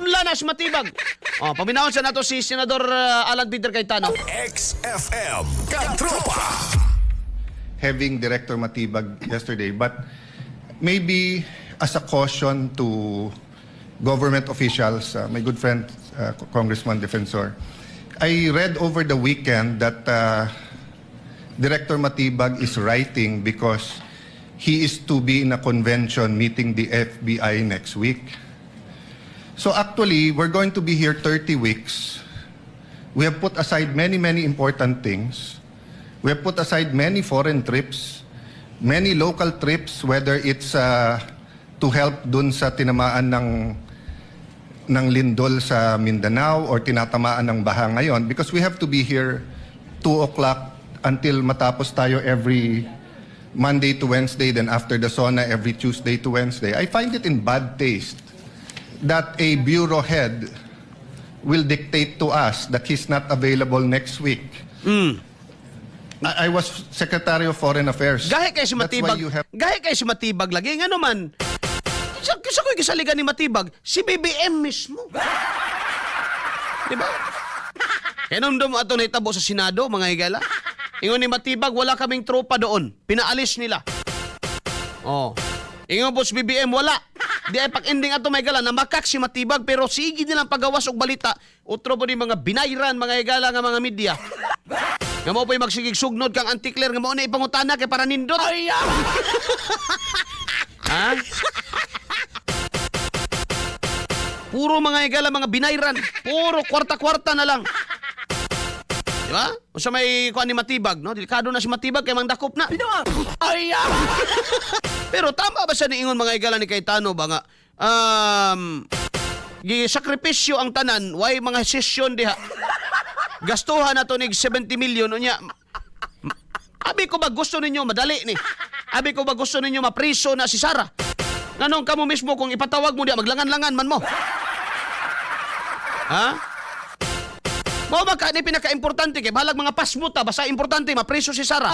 Punla na si Matibag. Paminahon sa nato si Senador Alan Peter Cayetano. XFM Katropa. Having Director Matibag yesterday, but maybe as a caution to government officials, my good friend Congressman Defensor, I read over the weekend that Director Matibag is writing because he is to be in a convention meeting the FBI next week. So actually, we're going to be here 30 weeks. We have put aside many important things. We have put aside many foreign trips, many local trips, whether it's to help dun sa tinamaan ng lindol sa Mindanao or tinatamaan ng baha ngayon, because we have to be here 2 o'clock until matapos tayo every Monday to Wednesday, then after the SONA every Tuesday to Wednesday. I find it in bad taste that a bureau head will dictate to us that he's not available next week. I was Secretary of Foreign Affairs. Gahe kay si That's Matibag. why you have... Gahe kay si Matibag lagi. Nga naman, sa ko'y kasaligan ni Matibag, si BBM mismo. Diba? Kaya nung mo ato naitabo sa Senado, mga higala, ingon ni Matibag, wala kaming tropa doon. Pinaalis nila. Ingon po si BBM, wala. Di ay pag-ending ato, mga higala, namakak si Matibag, pero sige nilang pagawas og balita. Utro po ni mga binayran, mga higala, nga mga media. Nga mo po yung magsigig sugnod kang antikler, nga mo na ipangutana kay para nindot. Ha? Puro mga higala, mga binayran. Puro kwarta-kwarta na lang. Diba? O sa may kuha ni Matibag, no? Delikado na si Matibag kay mangdakop na. Pero tama ba siya niingon mga higala ni Cayetano ba nga? Gisakripisyo ang tanan, why mga sesyon diha. Gastuhan na to nig 70 million unya. Abi ko ba gusto ninyo madali ni? Abi ko ba gusto ninyo mapriso na si Sara? Nganong kamo mismo kung ipatawag mo diha maglangan-langan man mo? Ha? Mo ba ka ni pinaka-importante kay bahalag mga pasmuta basta importante mapriso si Sara.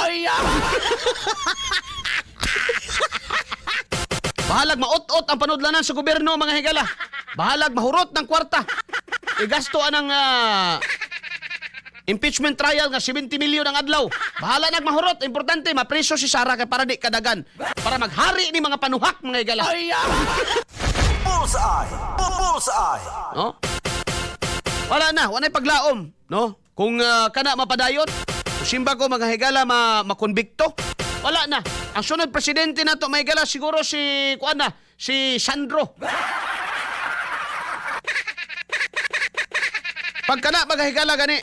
Bahalag maot-ot ang panudlanan sa gobyerno mga higala. Bahalag mahurot ng kwarta. Igasto anang impeachment trial nga 70 million ang adlaw. Bahala nagmahurot. Importante, mapreso si Sara kay para di kadagan. Para maghari ni mga panuhak, mga higala. Bullseye. Bullseye. No? Wala na. Wala paglaom. No? Kung kana mapadayon, simba ko mga higala makonbikto. Wala na. Ang sunod presidente na to, mga higala, siguro si Sandro. Pagkana, mga higala, gani.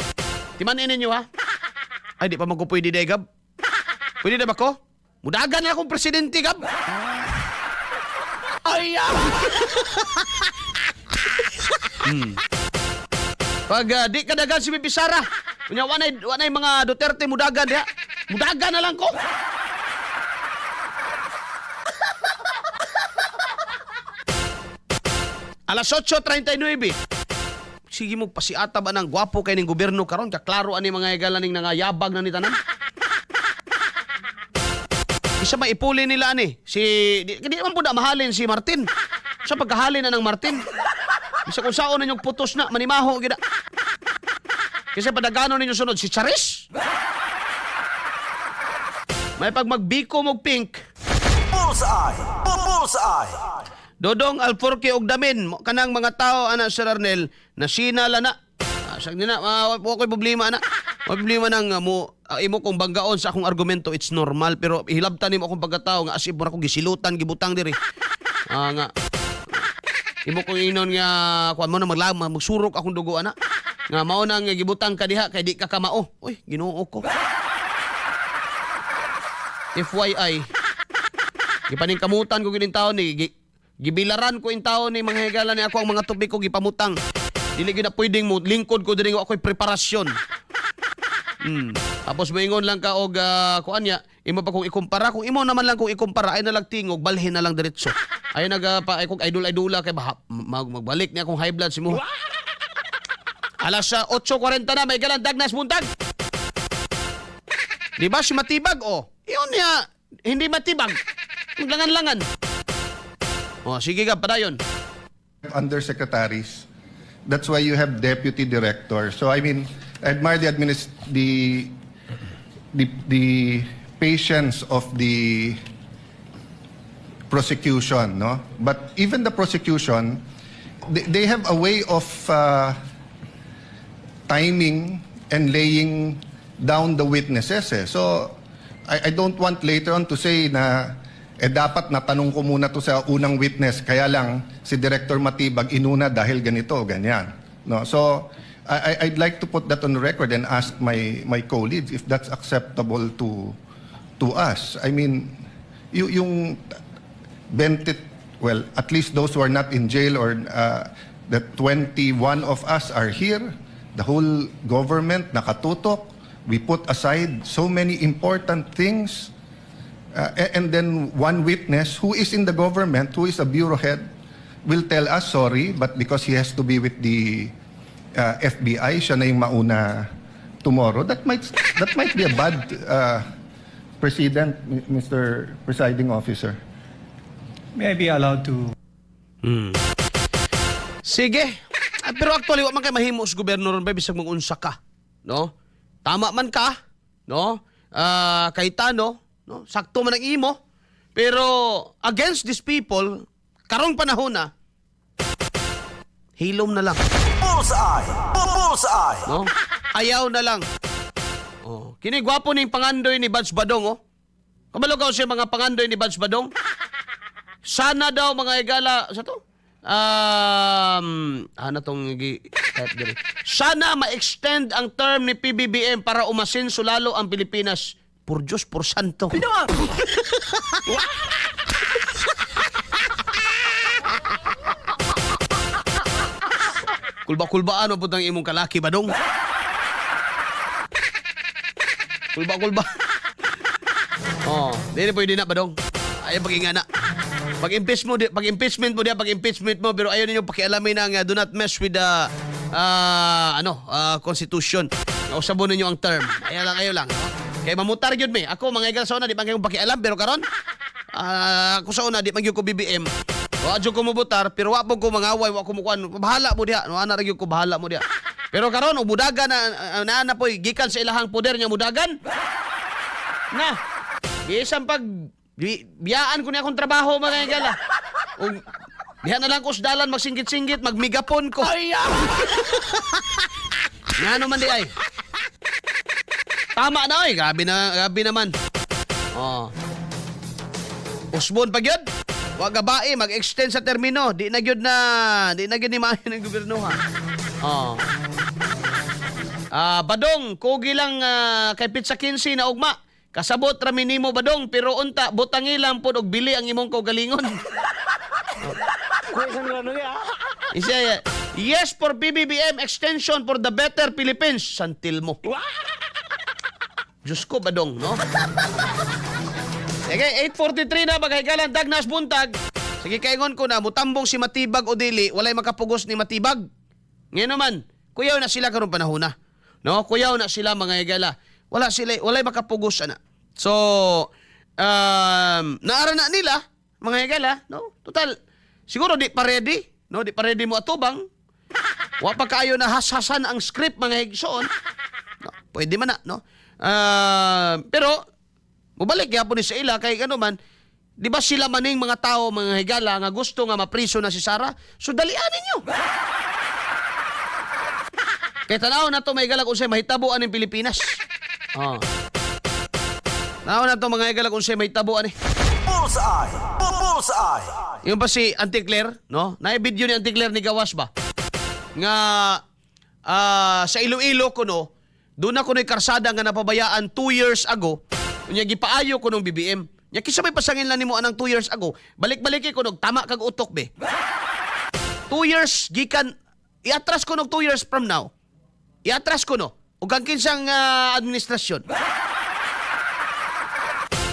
Timanin ninyo, ha? Ay, di pa magpupwede day, Gab. Pwede na ba ko? Mudagan na akong presidente, Gab. Pag di kadagan si Bibi Sara, kunya wanay mga Duterte mudagan, ha? Mudagan na lang ko. Alas 8:39. Sige mo pasiata ba ng gwapo kay ning gobyerno karon kaklaro ani mga higala ning nangayabag na ni tanan. Isa maipuli nila ani di man pud mahalin si Martin. Sa pagkahalin na ng Martin. Bisa kung saon ninyong putos na manimaho gida. Kasi padagano ninyo sunod si Charis. May pag magbiko mo pink. Bullseye. Bullseye. Dodong Alforque og damin kanang mga tao ana Sir Arnel na sinala na. Sag nina wa ko'y problema na. Wa problema nang imo kong banggaon sa akong argumento, it's normal, pero ihilabtan nimo akong pagkatao nga asib mo na ko gisilutan gibutang diri. Nga imo kong inon nga kuan mo na magsurok akong dugo ana. Nga mao nang gibutang ka diha kay di ka kamao. Uy, Ginoo ko. FYI. Gipaning kamutan ko gidin taon ni gibilaran ko in taon ni mga higala ni ako ang mga tubig ko gipamutang. Dili gid na pwedeng mo lingkod ko diri ako'y preparasyon. Tapos moingon lang ka og kuan nya, imo pa kung ikumpara, kung imo naman lang kung ikumpara ay nalang tingog balhin na lang diretso. Ay pa ay kog idol-idola kay magbalik ni akong high blood si mo. Alas 8:40 na may galang Dagnas buntag. Di ba si Matibag iyon niya hindi matibag. Maglangan-langan. Sige ka, padayon. Undersecretaries That's why you have deputy director. So I mean, I admire the patience of the prosecution, no? But even the prosecution, they have a way of timing and laying down the witnesses. Eh. So I don't want later on to say na dapat natanong ko muna to sa unang witness, kaya lang si Director Matibag inuna dahil ganito, ganyan. No? So I'd like to put that on the record and ask my colleagues if that's acceptable to us. I mean, yung 20, well, at least those who are not in jail or the 21 of us are here. The whole government nakatutok. We put aside so many important things. And then one witness who is in the government, who is a bureau head, will tell us, sorry, but because he has to be with the FBI, siya na yung mauna tomorrow. That might be a bad precedent, Mr. Presiding Officer. May I be allowed to... Sige. Pero actually, wa man kay mahimo sa gobyerno ron ba bisag mag-unsa ka, no? Tama man ka, no? Kaytano, no? Sakto man ang imo. Pero against these people, karong panahon na, hilom na lang, Bullseye! Bullseye! no? Ayaw na lang. Oh, kini gwapo ning pangandoy ni Bads Badong, oh. Kabalugaw siya mga pangandoy ni Bads Badong. Sana daw mga igala sa to. Ano tong type diri. Sana ma-extend ang term ni PBBM para umasenso lalo ang Pilipinas. Por Diyos, por santo. Kulba-kulbaan mo putang imong kalaki, Badong. Kulba-kulba. Oh, dili pwede na, Badong. Ayaw pag-ingana. Pag-impeachment mo, pero ayaw ninyo pakialamin ang do not mess with the constitution. Usabon ninyo ang term. Ayaw lang. Kaya mamutar yun, me. Ako, mga igal sa una, di man kayo pakialam, pero karon, ako sa una, di man ko BBM. Wadyo ko mubutar, pero wapog ko mangaway, wapog ko mukuan. Bahala mo diha. Ana ra ko bahala mo diha. Pero karon, budagan na po, gikan sa ilahang poder niya mudagan. Na, isang pag biyaan ko niya akong trabaho, mga igala. Diha na lang ko sa dalan, magsinggit-singgit, magmigapon ko. Nga naman di ay. Tama na ay, gabi naman. Oh. Usbon pag yun. Wag gabae, mag-extend sa termino. Di na gyud ni maayo ng gobyerno ha. Oh. Badong, kugi lang kay Pizza 15 na ugma. Kasabot ra minimo Badong, pero unta butangi lang pud og bili ang imong kaugalingon. Isa, yes for PBBM extension for the better Philippines. Santil mo. Diyos ko, Badong, no? Sige, 8:43 na, maghigalan, Dagnas Buntag. Sige, kaingon ko na, mutambong si Matibag o dili, walay makapugos ni Matibag. Ngayon naman, kuyaw na sila karong panahon na. No? Kuyaw na sila, mga higala. Walay makapugos, ana. So, naara na nila, mga higala, no? Total, siguro di pa ready, no? Di pa ready mo atubang. Wa pa kayo na hashasan ang script, mga higsoon. No? Pwede man na, no? Pero, mubalik yapon ni sa ila, kay ano man, di ba sila maning mga tao, mga higala, nga gusto nga mapriso na si Sara? So, dalian ninyo. Kaya tanaw na to, mga higala, kung sa'y mahitabuan ng Pilipinas. Oh. Tanaw na to, mga higala, kung sa'y mahitabuan eh. Bullseye! Bullseye! Yung ba si Auntie Claire, no? Naibidyo ni Auntie Claire ni Gawas ba? Nga, sa Iloilo ko, no? Doon ako na karsada nga napabayaan 2 years ago. Unya gipaayo ko nung BBM. Nya kisa may pasangin lang nimo anang 2 years ago. Balik-balik ko nog tama kag utok be. 2 years gikan iatras ko nog 2 years from now. Iatras ko no. Ug ang kinsang administrasyon.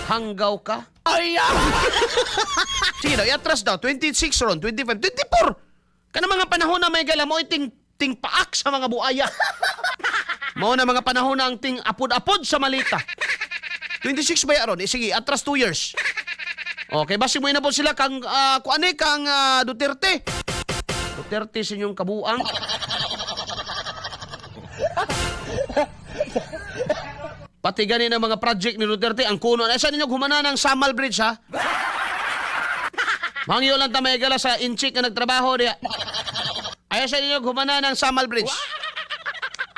Hanggaw ka? Ay! Sige daw, iatras daw. 26 ron, 25, 24! Kana mga panahon na may gala mo ting paak sa mga buaya. Mao na mga panahon na ang ting apod-apod sa malita. 26 ba yaron? Sige, atras 2 years. Okay, basi mo inabot sila kang Duterte. Duterte sa inyong kabuang. Pati ganin ang mga project ni Duterte, ang kuno. Ay, saan ninyo humana ng Samal Bridge, ha? Mangyo lang tamay gala sa inchik na nagtrabaho diya. Ay, saan ninyo humana ng Samal Bridge?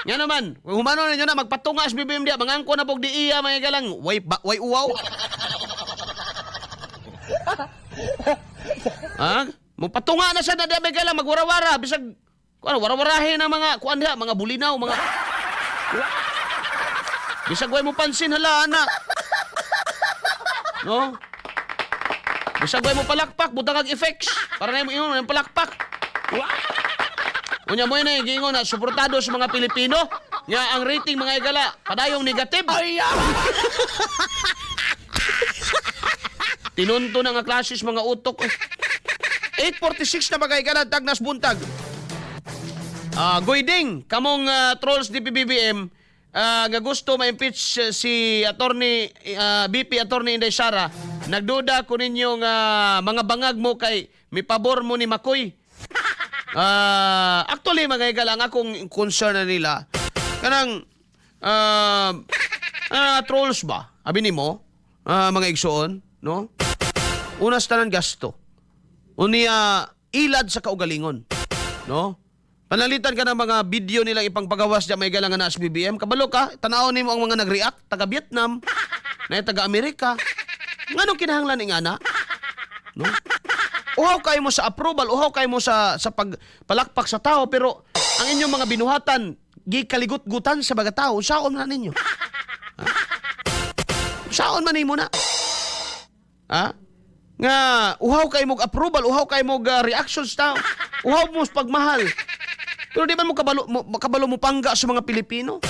Nga naman, kung humano ninyo na, magpatungas BBM diya, mangangko na pog di iya, mga galang, way uwaw. Ha? Magpatunga na siya na diya, mga galang, magwarawara, bisag, warawarahin ng mga, kuan diya, mga bulinaw, mga... Bisag way mo pansin, hala, anak. No? Bisag way mo palakpak, butang kag effects. Para na yung palakpak. Unya mo yun gingon na, suportado sa mga Pilipino. Nga ang rating mga igala, padayong negative. Tinunto na nga klases mga utok. 8:46 na mga igala, tagnas buntag. Goyding, kamong trolls di PBBM, nga gusto ma-impeach si attorney BP attorney Inday Sara, nagduda ko ninyo nga mga bangag mo kay may pabor mo ni Makoy. Actually mga igalang akong concern na nila kanang trolls ba abi nimo mga igsoon, no? Unas tanan gasto unya ilad sa kaugalingon, no? Panalitan ka ng mga video nilang ipangpagawas dyan may galangan na SBBM. Kabalo ka, tanaw ni mo ang mga nag-react, taga-Vietnam, na taga-Amerika. Nga nung kinahanglan ng ana? No? Uhaw kayo mo sa approval, uhaw kayo mo sa pagpalakpak sa tao, pero ang inyong mga binuhatan, gikaligut-gutan sa mga tao, saon na ninyo. Ha? Saon man mo na. Ha? Nga, uhaw kayo mong approval, uhaw kayo mong reactions tao, uhaw mo sa pagmahal. Pero di ba mo kabalo mo pangga sa mga Pilipino?